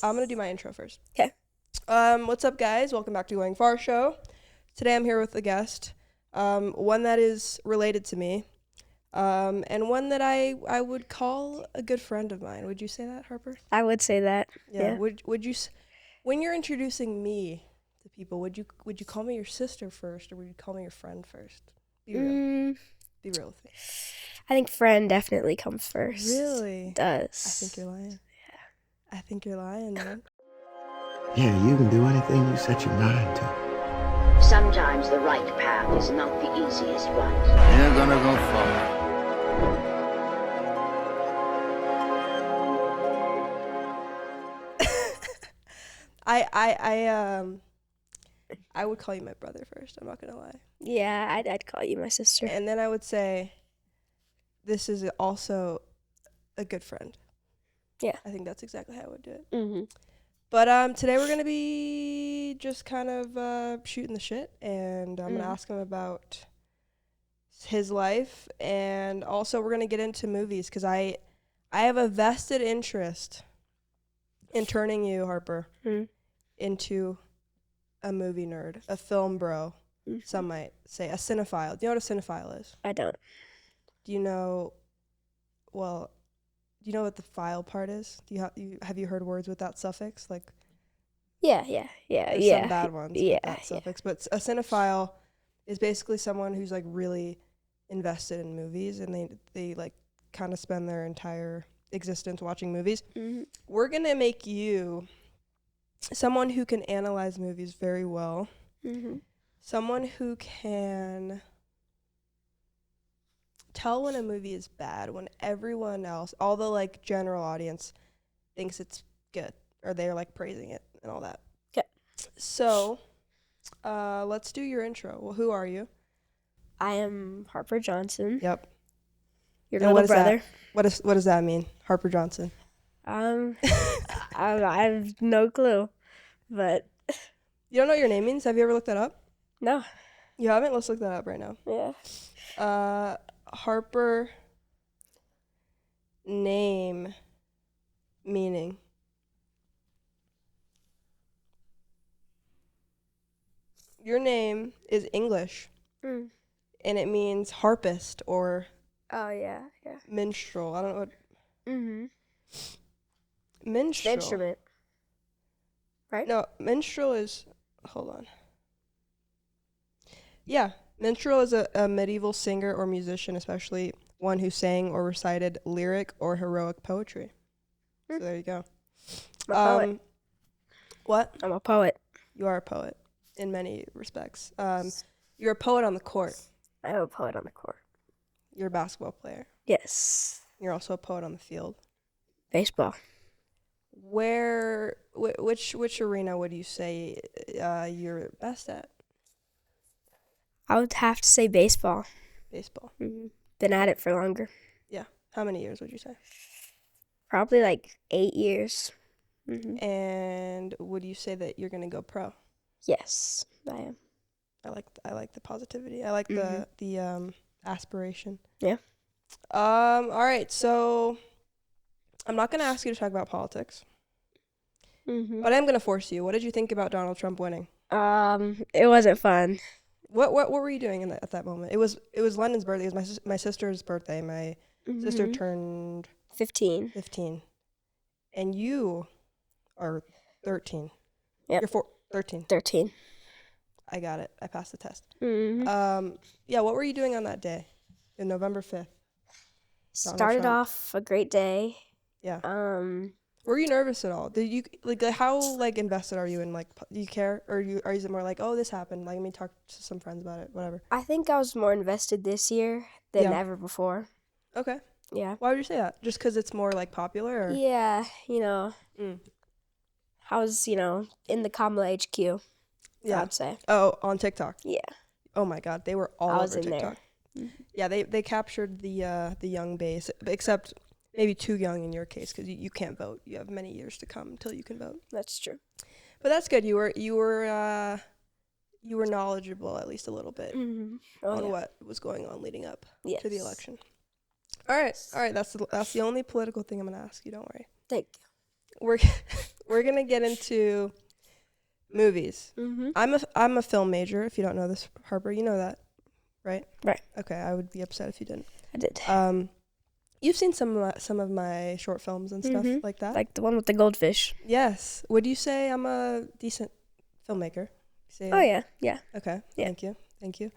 I'm going to do my intro first. Okay. What's up, guys? Welcome back to Going Far Show. Today I'm here with a guest, one that is related to me, and one that I would call a good friend of mine. Would you say that, Harper? I would say that. Yeah. Would you, when you're introducing me to people, would you call me your sister first, or would you call me your friend first? Be real. Be real with me. I think friend definitely comes first. Really? It does. I think you're lying. I think you're lying, man. Yeah, you can do anything you set your mind to. Sometimes the right path is not the easiest one. You're gonna go far. I would call you my brother first. I'm not gonna lie. Yeah, I'd call you my sister. And then I would say, this is also a good friend. Yeah. I think that's exactly how I would do it. Mm-hmm. But today we're gonna be just kind of shooting the shit, and I'm gonna ask him about his life, and also we're gonna get into movies because I have a vested interest in turning you, Harper, into a movie nerd, a film bro. Some might say a cinephile. Do you know what a cinephile is? I don't. Do you know? Well, do you know what the file part is? Have you heard words with that suffix? Like, Yeah. there's some bad ones with that suffix, but a cinephile is basically someone who's like really invested in movies, and they like kind of spend their entire existence watching movies. Mm-hmm. We're gonna make you someone who can analyze movies very well. Mm-hmm. Someone who can tell when a movie is bad, when everyone else, all the like general audience, thinks it's good, or they're like praising it and all that. Okay. So, let's do your intro. Well, who are you? I am Harper Johnson. Yep. Your And little brother. What does that mean? Harper Johnson. I have no clue, but You don't know what your name means? Have you ever looked that up? no. You haven't? Let's look that up right now. Yeah. Harper name meaning. Your name is English, Mm. and it means harpist or Oh yeah. minstrel. I don't know what Mm-hmm. minstrel. The instrument. Right? No, minstrel is. Hold on. Yeah, minstrel is a medieval singer or musician, especially one who sang or recited lyric or heroic poetry. So there you go. I'm a poet. What? I'm a poet. You are a poet in many respects. You're a poet on the court. I'm a poet on the court. You're a basketball player. Yes. You're also a poet on the field. Baseball. Which arena would you say you're best at? I would have to say baseball. Baseball. Mm-hmm. Been at it for longer. Yeah. How many years would you say? Probably like 8 years. Mm-hmm. And would you say that you're gonna go pro? Yes, I am. I like the positivity. I like the aspiration. Yeah. All right. So I'm not gonna ask you to talk about politics, Mm-hmm. but I'm gonna force you. What did you think about Donald Trump winning? It wasn't fun. What were you doing at that moment? It was London's birthday. It was my sister's birthday. My sister turned 15. 15, and you are 13. Yep. You're 13. 13. I got it. I passed the test. Mm-hmm. Yeah. What were you doing on that day, in November 5th? Started Trump. off a great day. Yeah. Um, Were you nervous at all? Did you how invested are you in do you care, or is it more like, oh, this happened, let me talk to some friends about it, whatever? I think I was more invested this year than Yeah. ever before. Okay. Yeah. Why would you say that? Just because it's more like popular, or? Yeah, Mm. I was, in the Kamala HQ, Yeah. I'd say. Oh, on TikTok. Yeah. Oh my God, they were all I was over in TikTok. there. Yeah, they captured the young base, except maybe too young in your case because you can't vote. You have many years to come until you can vote. That's true. But that's good. You were knowledgeable at least a little bit Mm-hmm. on what was going on leading up Yes. to the election. All right. That's the only political thing I'm gonna ask you. Don't worry. Thank you. we're we're gonna get into movies. Mm-hmm. I'm a film major. If you don't know this, Harper, you know that, right? Right. Okay, I would be upset if you didn't. I did. You've seen some of my short films and stuff like that. Like the one with the goldfish. Yes. Would you say I'm a decent filmmaker? Say Oh, yeah. Yeah. Okay. Yeah. Thank you.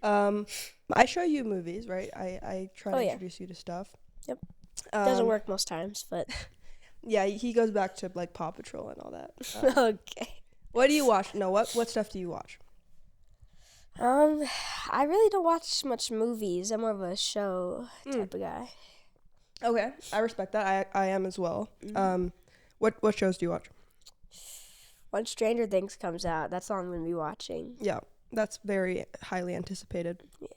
I show you movies, right? I try to introduce you to stuff. Yep. Doesn't work most times, but Yeah, he goes back to like Paw Patrol and all that. okay. What do you watch? No, what stuff do you watch? I really don't watch much movies. I'm more of a show type of guy. Okay, I respect that. I am as well. What shows do you watch? When Stranger Things comes out, that's all I'm going to be watching. Yeah, that's very highly anticipated. Yeah.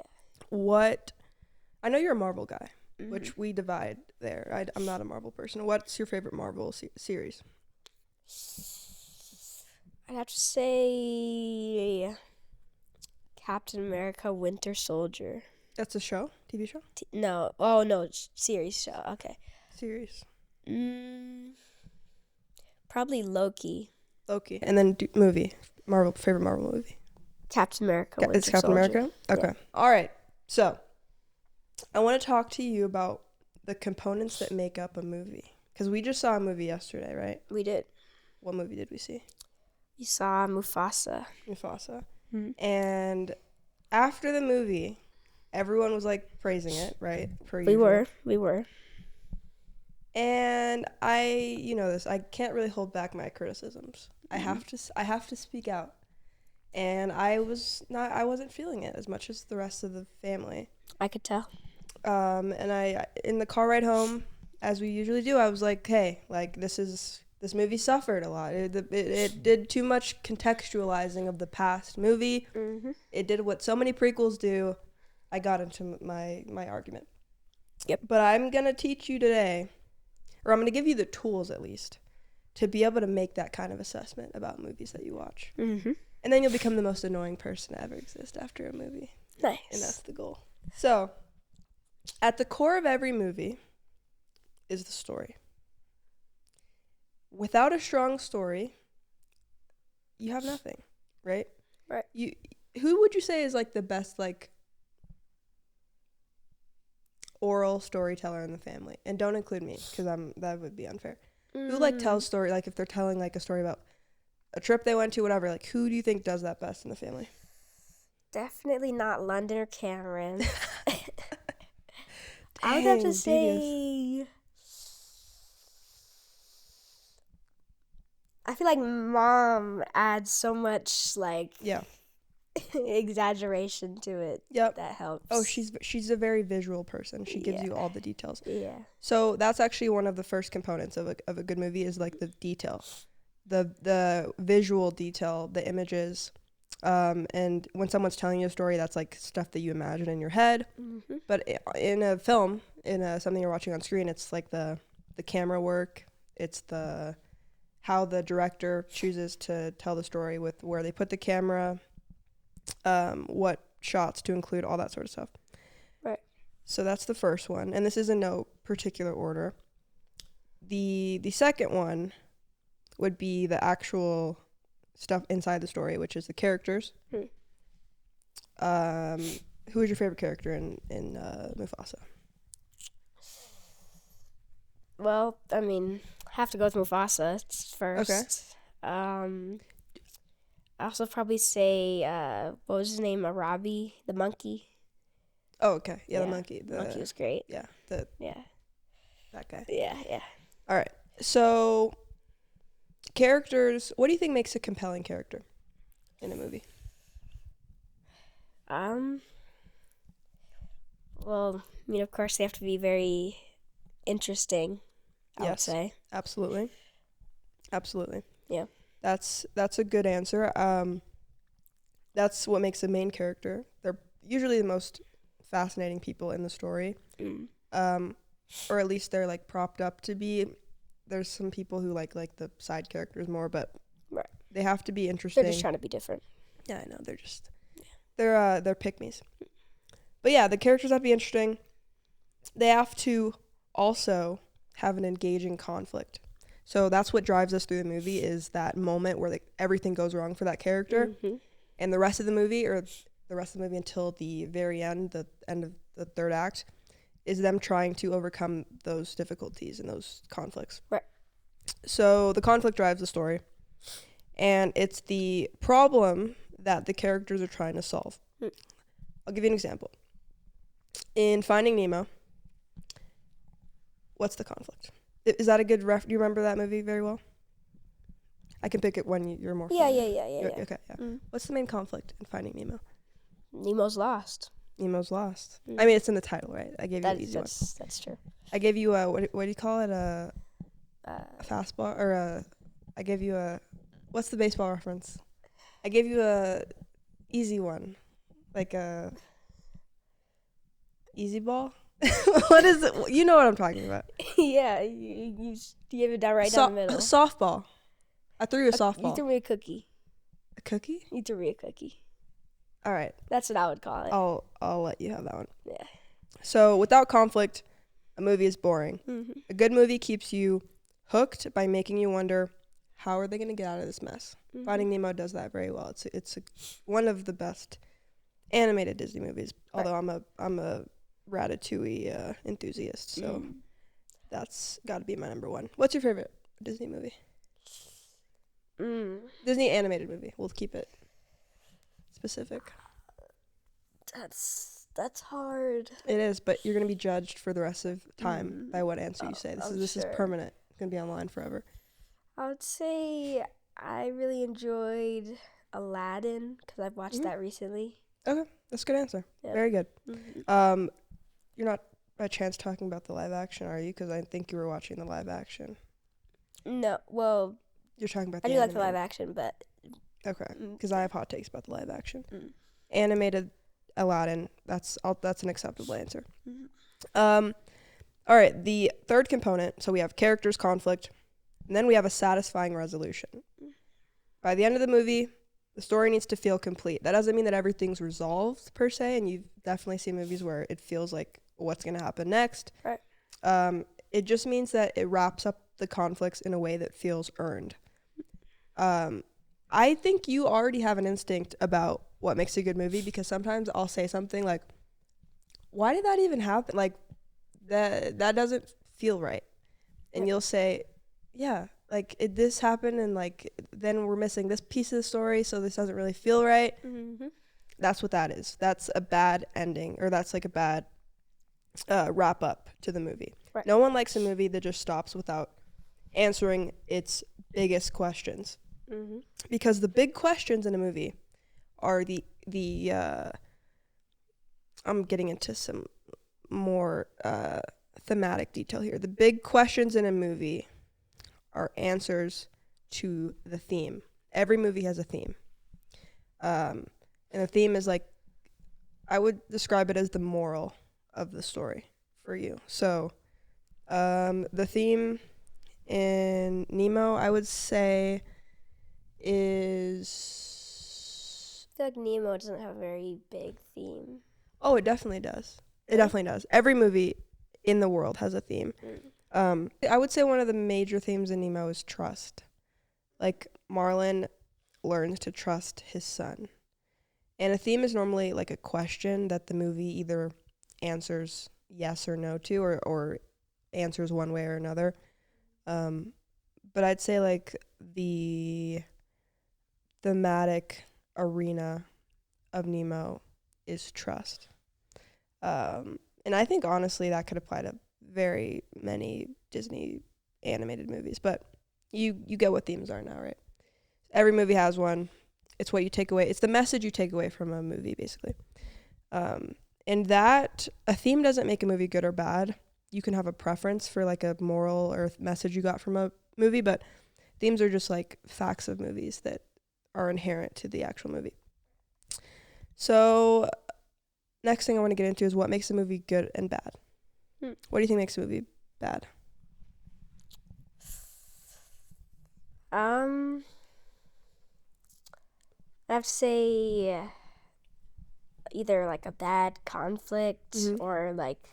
I know you're a Marvel guy, which we divide there. I'm not a Marvel person. What's your favorite Marvel series? I'd have to say Captain America Winter Soldier. That's a show? TV show? No. Oh, no. Series show. Okay. Series. Probably Loki. Loki. And then movie. Favorite Marvel movie? Captain America Winter It's Captain Soldier. America? Okay. Yeah. All right. So, I want to talk to you about the components that make up a movie. Because we just saw a movie yesterday, right? We did. What movie did we see? We saw Mufasa. Mufasa. Mm-hmm. And after the movie, everyone was like praising it, right? We were. And you know this, I can't really hold back my criticisms. I have to speak out. And I wasn't feeling it as much as the rest of the family. I could tell. And I in the car ride home, as we usually do, I was like, hey, like this movie suffered a lot. It did too much contextualizing of the past movie. Mm-hmm. It did what so many prequels do. I got into my argument. Yep. But I'm going to teach you today, or I'm going to give you the tools at least, to be able to make that kind of assessment about movies that you watch. Mm-hmm. And then you'll become the most annoying person to ever exist after a movie. Nice. And that's the goal. So, at the core of every movie is the story. Without a strong story, you have nothing, right? Right. Who would you say is like the best like oral storyteller in the family? And don't include me because that would be unfair. Who like tells story, like if they're telling like a story about a trip they went to, whatever, like who do you think does that best in the family? Definitely not London or Cameron. I would have to say I feel like Mom adds so much like exaggeration to it. Yep. That helps. Oh, she's a very visual person. She gives you all the details. Yeah. So that's actually one of the first components of a good movie is like the detail, the visual detail, the images, and when someone's telling you a story, that's like stuff that you imagine in your head. Mm-hmm. But in a film, something you're watching on screen, it's like the camera work. It's how the director chooses to tell the story with where they put the camera, what shots to include, all that sort of stuff. Right. So that's the first one, and this is in no particular order. The second one would be the actual stuff inside the story, which is the characters. Who is your favorite character in Mufasa? Well, I mean, I have to go with Mufasa first. Okay. I also probably say, what was his name? Arabi, the monkey. Oh, okay. Yeah, the monkey. The monkey was great. Yeah, that guy. Yeah. All right. So, characters. What do you think makes a compelling character in a movie? Well, I mean, of course, they have to be very interesting. I would say. Absolutely. Yeah. That's a good answer. That's what makes a main character. They're usually the most fascinating people in the story. Or at least they're like propped up to be. There's some people who like the side characters more, but right. They have to be interesting. They're just trying to be different. Yeah, I know. They're pick-me's. But yeah, the characters have to be interesting. They have to also have an engaging conflict. So that's what drives us through the movie, is that moment where like everything goes wrong for that character. Mm-hmm. And the rest of the movie, or the rest of the movie until the very end, the end of the third act, is them trying to overcome those difficulties and those conflicts. Right. So the conflict drives the story, and it's the problem that the characters are trying to solve. I'll give you an example. In Finding Nemo, what's the conflict? Is that a good do you remember that movie very well? I can pick it when you're more Yeah. Okay, yeah. Mm. What's the main conflict in Finding Nemo? Nemo's lost. Nemo's lost. Mm. I mean, it's in the title, right? I gave you an easy one. That's true. I gave you a, what do you call it? A fastball? Or I gave you a, what's the baseball reference? I gave you a easy one. Like a easy ball? What is it? You know what I'm talking about. Yeah, you gave it down right down the middle. Softball. I threw you a softball. You threw me a cookie. A cookie? You threw me a cookie. All right. That's what I would call it. I'll let you have that one. Yeah. So without conflict, a movie is boring. Mm-hmm. A good movie keeps you hooked by making you wonder, how are they going to get out of this mess? Mm-hmm. Finding Nemo does that very well. It's one of the best animated Disney movies. Right. Although I'm a Ratatouille enthusiast, so that's got to be my number one. What's your favorite Disney movie? Disney animated movie. We'll keep it specific. That's hard. It is, but you're gonna be judged for the rest of time by what answer you say. This is sure. permanent. It's gonna be online forever. I would say I really enjoyed Aladdin because I've watched that recently. Okay, that's a good answer. Yep. Very good. Mm-hmm. You're not by chance talking about the live action, are you? Because I think you were watching the live action. No, well, You're talking about. I do like the live action, but Okay, because I have hot takes about the live action. animated. Animated Aladdin. That's an acceptable answer. Mm-hmm. All right. The third component. So we have characters, conflict, and then we have a satisfying resolution. By the end of the movie, the story needs to feel complete. That doesn't mean that everything's resolved per se, and you've definitely seen movies where it feels like what's going to happen next. Right. It just means that it wraps up the conflicts in a way that feels earned. I think you already have an instinct about what makes a good movie, because sometimes I'll say something like, why did that even happen? Like, that doesn't feel right. And you'll say, yeah, like this happened, and like then we're missing this piece of the story, so this doesn't really feel right. Mm-hmm. That's what that is. That's a bad ending, or that's like a bad wrap up to the movie. Right. No one likes a movie that just stops without answering its biggest questions. Mm-hmm. Because the big questions in a movie are the I'm getting into some more thematic detail here. The big questions in a movie are answers to the theme. Every movie has a theme. And the theme is like, I would describe it as the moral of the story for you. So the theme in Nemo, I would say, is... I feel like Nemo doesn't have a very big theme. Oh, it definitely does. It definitely does. Every movie in the world has a theme. I would say one of the major themes in Nemo is trust. Like, Marlin learns to trust his son. And a theme is normally like a question that the movie either answers yes or no to, or answers one way or another. But I'd say like the thematic arena of Nemo is trust. And I think honestly that could apply to very many Disney animated movies, but you get what themes are now, right? Every movie has one. It's what you take away. It's the message you take away from a movie, basically. And that, a theme doesn't make a movie good or bad. You can have a preference for like a moral or message you got from a movie, but themes are just like facts of movies that are inherent to the actual movie. So next thing I want to get into is what makes a movie good and bad. What do you think makes a movie bad? I have to say either like a bad conflict or like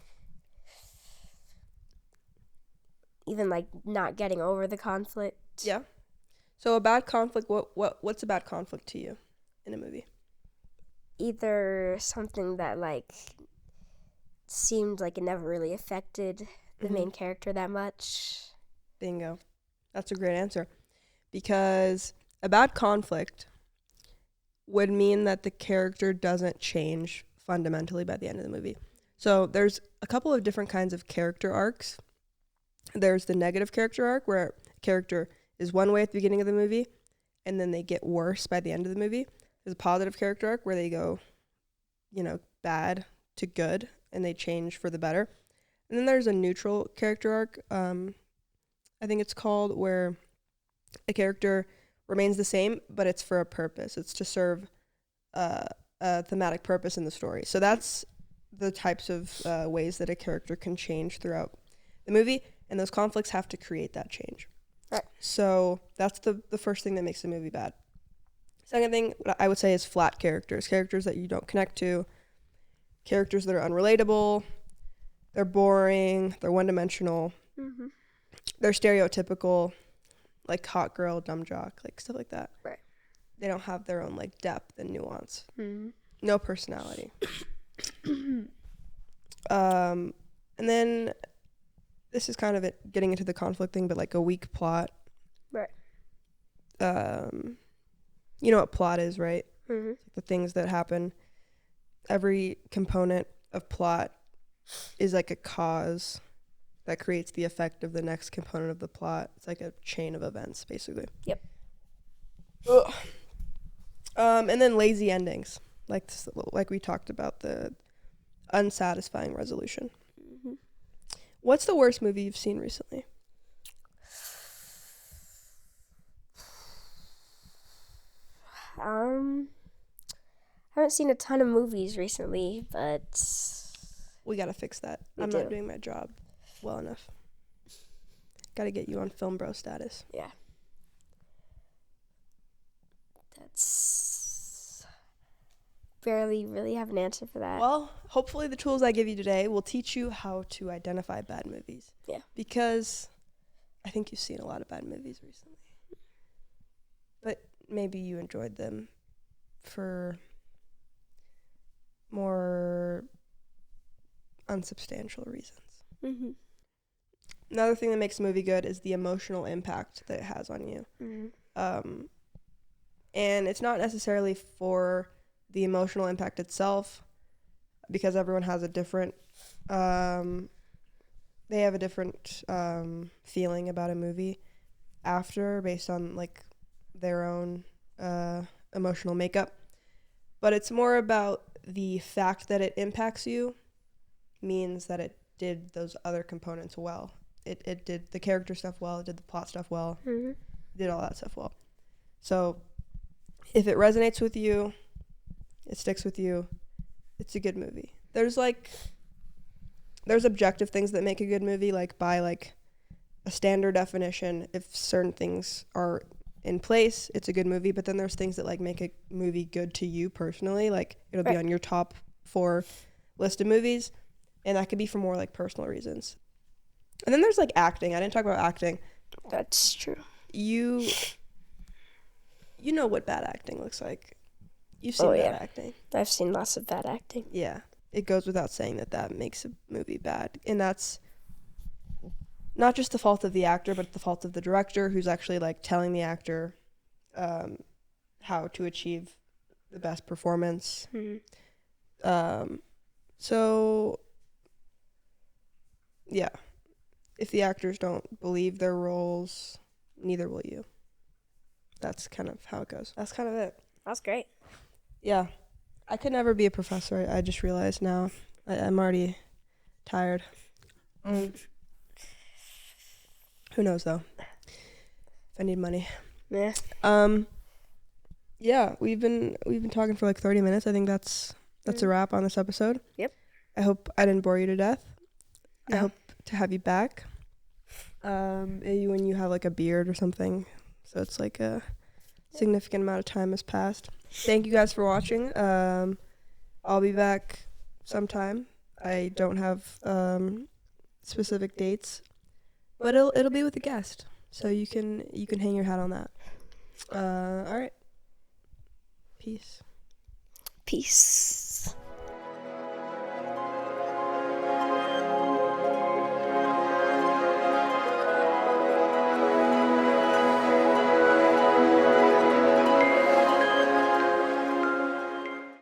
even like not getting over the conflict. Yeah. So a bad conflict, what's a bad conflict to you in a movie? Either something that like seemed like it never really affected the main character that much. Bingo. That's a great answer. Because a bad conflict would mean that the character doesn't change fundamentally by the end of the movie. So there's a couple of different kinds of character arcs. There's the negative character arc where a character is one way at the beginning of the movie and then they get worse by the end of the movie. There's a positive character arc where they go, bad to good and they change for the better. And then there's a neutral character arc, I think it's called, where a character remains the same, but it's for a purpose. It's to serve a thematic purpose in the story. So that's the types of ways that a character can change throughout the movie, and those conflicts have to create that change. Right. So that's the first thing that makes a movie bad. Second thing I would say is flat characters that you don't connect to, characters that are unrelatable, they're boring, they're one-dimensional, they're stereotypical, like hot girl, dumb jock, like stuff like that. Right. They don't have their own like depth and nuance. Mm-hmm. No personality. And then this is kind of it getting into the conflict thing, but like a weak plot. Right. You know what plot is, right? Mm-hmm. The things that happen. Every component of plot is like a cause that creates the effect of the next component of the plot. It's like a chain of events, basically. Yep. Ugh. And then lazy endings, like we talked about, the unsatisfying resolution. Mm-hmm. What's the worst movie you've seen recently? I haven't seen a ton of movies recently, but We gotta fix that. We I'm do. not doing my job well enough. Gotta get you on film bro status. yeah. That's barely really have an answer for that. Well, hopefully the tools I give you today will teach you how to identify bad movies. Yeah. Because I think you've seen a lot of bad movies recently. But maybe you enjoyed them for more unsubstantial reasons. Mm-hmm. Another thing that makes a movie good is the emotional impact that it has on you. Mm-hmm. And it's not necessarily for the emotional impact itself, because everyone has a different, they have a different feeling about a movie after, based on like their own emotional makeup. But it's more about the fact that it impacts you means that it did those other components well. It did the character stuff well, it did the plot stuff well, Mm-hmm. did all that stuff well. So if it resonates with you, it sticks with you, it's a good movie. There's objective things that make a good movie, like by like a standard definition, if certain things are in place, it's a good movie. But then there's things that like make a movie good to you personally, like it'll be Right. on your top 4 list of movies, and that could be for more like personal reasons. And then there's like acting. I didn't talk about acting. That's true. You know what bad acting looks like. You've seen Oh, bad yeah. acting. I've seen lots of bad acting. Yeah. It goes without saying that makes a movie bad. And that's not just the fault of the actor, but the fault of the director, who's actually like telling the actor how to achieve the best performance. Mm-hmm. So yeah, if the actors don't believe their roles, neither will you. That's kind of how it goes. That's kind of it. That's great. Yeah. I could never be a professor. I just realized now. I'm already tired. Who knows though? If I need money. Yeah. Yeah, we've been talking for like 30 minutes. I think that's a wrap on this episode. Yep. I hope I didn't bore you to death. No. I hope to have you back. Maybe when you have like a beard or something, so it's like a significant amount of time has passed. Thank you guys for watching. I'll be back sometime. I don't have specific dates, But it'll be with a guest, so you can hang your hat on that. All right. Peace. Peace.